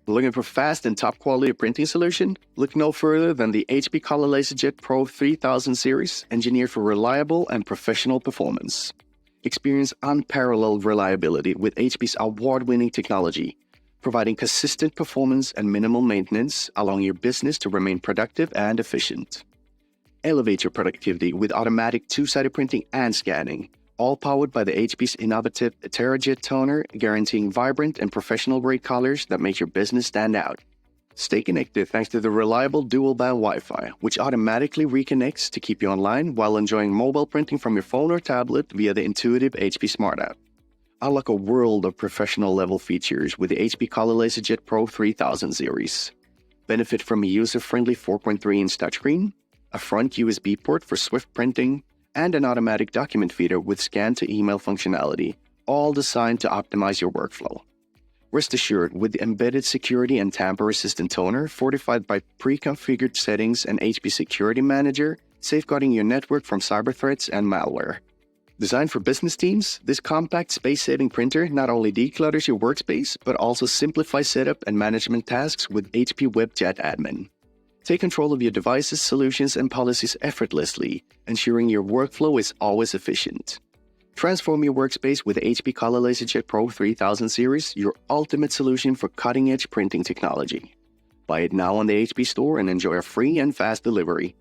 Looking for fast and top-quality printing solution? Look no further than the HP Color LaserJet Pro 3000 series, engineered for reliable and professional performance. Experience unparalleled reliability with HP's award-winning technology, providing consistent performance and minimal maintenance, allowing your business to remain productive and efficient. Elevate your productivity with automatic two-sided printing and scanning, all powered by the HP's innovative LaserJet toner, guaranteeing vibrant and professional-grade colors that make your business stand out. Stay connected thanks to the reliable dual-band Wi-Fi, which automatically reconnects to keep you online while enjoying mobile printing from your phone or tablet via the intuitive HP Smart app. Unlock a world of professional-level features with the HP Color LaserJet Pro 3000 series. Benefit from a user-friendly 4.3-inch touchscreen, a front USB port for swift printing, and an automatic document feeder with scan-to-email functionality, all designed to optimize your workflow. Rest assured, with the embedded security and tamper-resistant toner fortified by pre-configured settings and HP Security Manager, safeguarding your network from cyber threats and malware. Designed for business teams, this compact space-saving printer not only declutters your workspace, but also simplifies setup and management tasks with HP WebJet Admin. Take control of your devices, solutions, and policies effortlessly, ensuring your workflow is always efficient. Transform your workspace with the HP Color LaserJet Pro 3000 series, your ultimate solution for cutting-edge printing technology. Buy it now on the HP Store and enjoy a free and fast delivery.